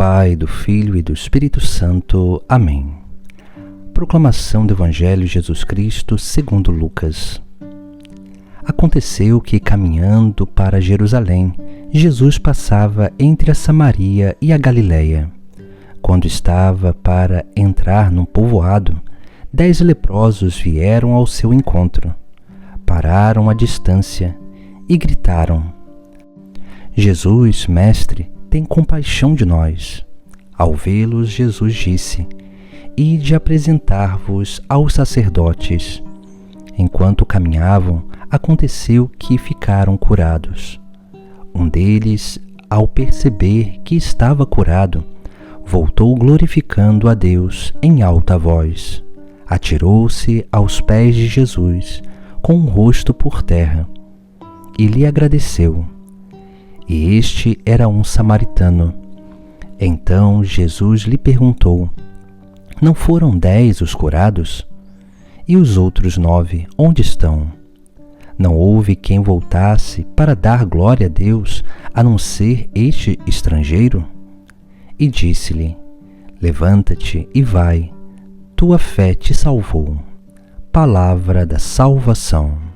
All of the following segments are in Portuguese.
Pai, do Filho e do Espírito Santo. Amém. Proclamação do Evangelho de Jesus Cristo segundo Lucas. Aconteceu que, caminhando para Jerusalém, Jesus passava entre a Samaria e a Galiléia. Quando estava para entrar num povoado, 10 leprosos vieram ao seu encontro. Pararam à distância e gritaram: Jesus, mestre, tem compaixão de nós. Ao vê-los, Jesus disse: Ide apresentar-vos aos sacerdotes. Enquanto caminhavam, aconteceu que ficaram curados. Um deles, ao perceber que estava curado, voltou glorificando a Deus em alta voz. Atirou-se aos pés de Jesus, com o rosto por terra, e lhe agradeceu. E este era um samaritano. Então Jesus lhe perguntou: Não foram 10 os curados? E os outros 9, onde estão? Não houve quem voltasse para dar glória a Deus, a não ser este estrangeiro? E disse-lhe: Levanta-te e vai, tua fé te salvou. Palavra da salvação.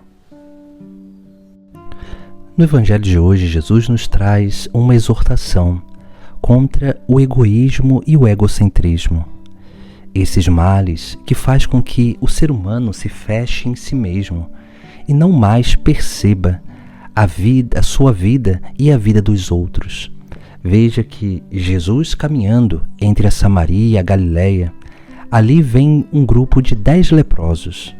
No Evangelho de hoje, Jesus nos traz uma exortação contra o egoísmo e o egocentrismo. Esses males que faz com que o ser humano se feche em si mesmo e não mais perceba a sua vida e a vida dos outros. Veja que Jesus, caminhando entre a Samaria e a Galiléia, ali vem um grupo de 10 leprosos.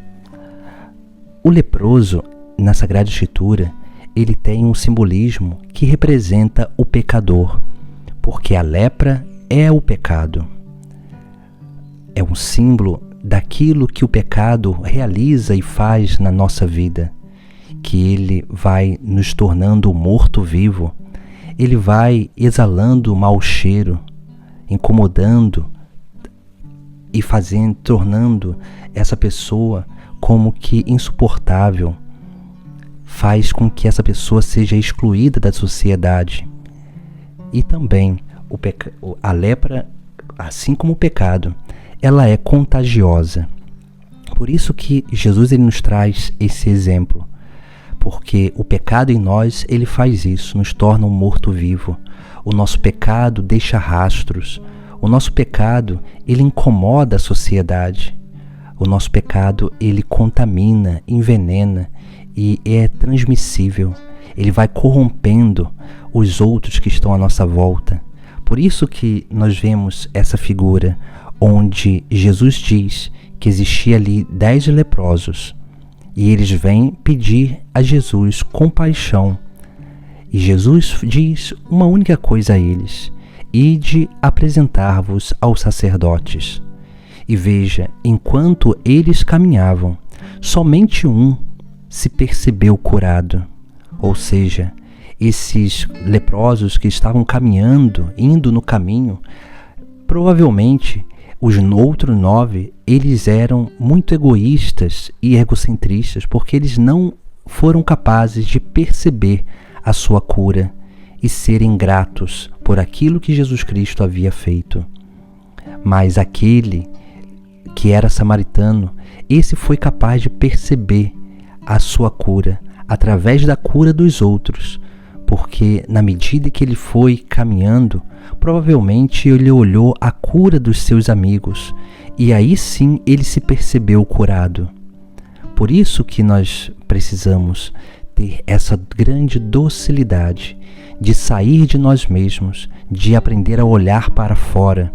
O leproso, na Sagrada Escritura, ele tem um simbolismo que representa o pecador, porque a lepra é o pecado. É um símbolo daquilo que o pecado realiza e faz na nossa vida, que ele vai nos tornando morto-vivo, ele vai exalando o mau cheiro, incomodando e tornando essa pessoa como que insuportável, faz com que essa pessoa seja excluída da sociedade. E também a lepra, assim como o pecado, ela é contagiosa. Por isso que Jesus ele nos traz esse exemplo, porque o pecado em nós, ele faz isso, nos torna um morto-vivo. O nosso pecado deixa rastros. O nosso pecado, ele incomoda a sociedade. O nosso pecado, ele contamina, envenena e é transmissível. Ele vai corrompendo os outros que estão à nossa volta. Por isso que nós vemos essa figura onde Jesus diz que existia ali 10 leprosos e eles vêm pedir a Jesus compaixão. E Jesus diz uma única coisa a eles: Ide apresentar-vos aos sacerdotes. E veja, enquanto eles caminhavam, somente um se percebeu curado. Ou seja, esses leprosos que estavam caminhando, indo no caminho, provavelmente os outros 9, eles eram muito egoístas e egocentristas, porque eles não foram capazes de perceber a sua cura e serem gratos por aquilo que Jesus Cristo havia feito. Mas aquele que era samaritano, esse foi capaz de perceber a sua cura através da cura dos outros, porque na medida que ele foi caminhando, provavelmente ele olhou a cura dos seus amigos e aí sim ele se percebeu curado. Por isso que nós precisamos ter essa grande docilidade de sair de nós mesmos, de aprender a olhar para fora,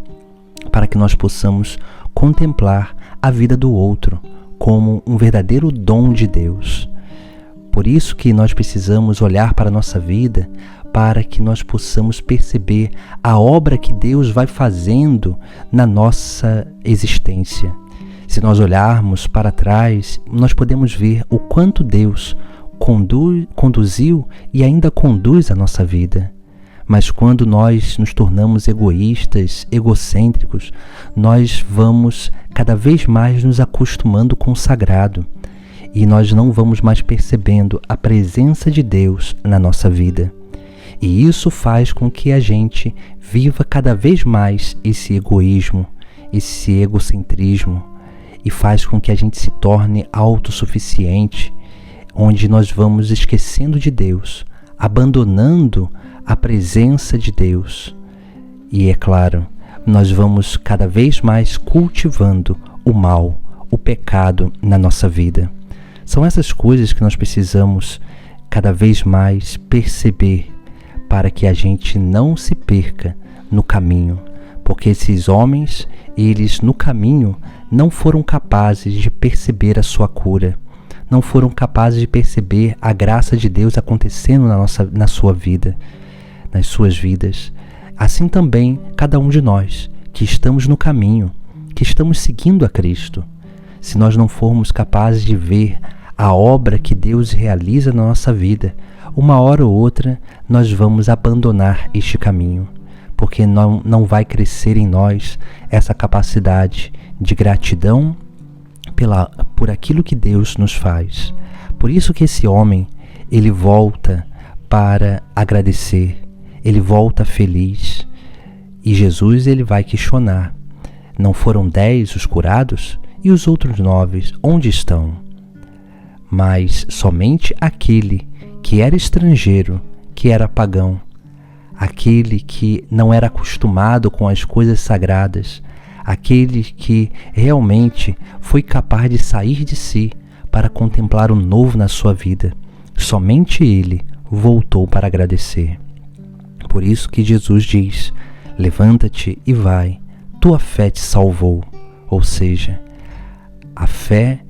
para que nós possamos contemplar a vida do outro como um verdadeiro dom de Deus. Por isso que nós precisamos olhar para a nossa vida, para que nós possamos perceber a obra que Deus vai fazendo na nossa existência. Se nós olharmos para trás, nós podemos ver o quanto Deus conduziu e ainda conduz a nossa vida. Mas quando nós nos tornamos egoístas, egocêntricos, nós vamos cada vez mais nos acostumando com o sagrado e nós não vamos mais percebendo a presença de Deus na nossa vida. E isso faz com que a gente viva cada vez mais esse egoísmo, esse egocentrismo, e faz com que a gente se torne autossuficiente, onde nós vamos esquecendo de Deus, abandonando a presença de Deus. E é claro, nós vamos cada vez mais cultivando o mal, o pecado na nossa vida. São essas coisas que nós precisamos cada vez mais perceber para que a gente não se perca no caminho, porque esses homens, eles no caminho não foram capazes de perceber a sua cura, não foram capazes de perceber a graça de Deus acontecendo na sua vida, nas suas vidas. Assim também cada um de nós que estamos no caminho, que estamos seguindo a Cristo, se nós não formos capazes de ver a obra que Deus realiza na nossa vida, uma hora ou outra nós vamos abandonar este caminho, porque não vai crescer em nós essa capacidade de gratidão por aquilo que Deus nos faz. Por isso que esse homem, ele volta para agradecer, ele volta feliz. E Jesus, ele vai questionar: não foram 10 os curados? E os outros 9, onde estão? Mas somente aquele que era estrangeiro, que era pagão, aquele que não era acostumado com as coisas sagradas, aquele que realmente foi capaz de sair de si para contemplar o novo na sua vida, somente ele voltou para agradecer. Por isso que Jesus diz: levanta-te e vai, tua fé te salvou. Ou seja, a fé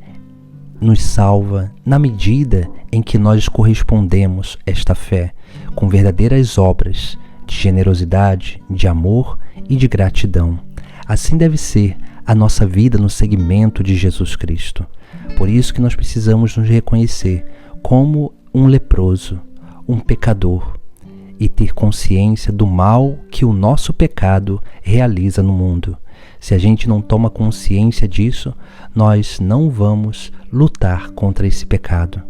nos salva na medida em que nós correspondemos esta fé com verdadeiras obras de generosidade, de amor e de gratidão. Assim deve ser a nossa vida no seguimento de Jesus Cristo. Por isso que nós precisamos nos reconhecer como um leproso, um pecador, e ter consciência do mal que o nosso pecado realiza no mundo. Se a gente não toma consciência disso, nós não vamos lutar contra esse pecado.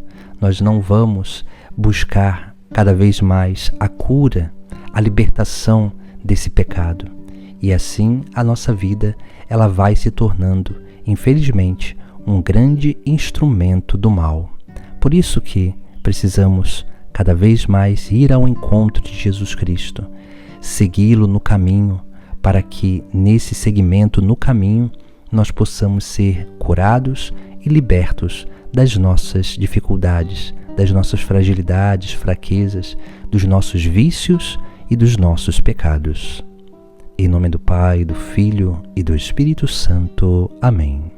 Nós não vamos buscar cada vez mais a cura, a libertação desse pecado. E assim a nossa vida, ela vai se tornando, infelizmente, um grande instrumento do mal. Por isso que precisamos cada vez mais ir ao encontro de Jesus Cristo, segui-lo no caminho, para que nesse seguimento no caminho nós possamos ser curados e libertos das nossas dificuldades, das nossas fragilidades, fraquezas, dos nossos vícios e dos nossos pecados. Em nome do Pai, do Filho e do Espírito Santo. Amém.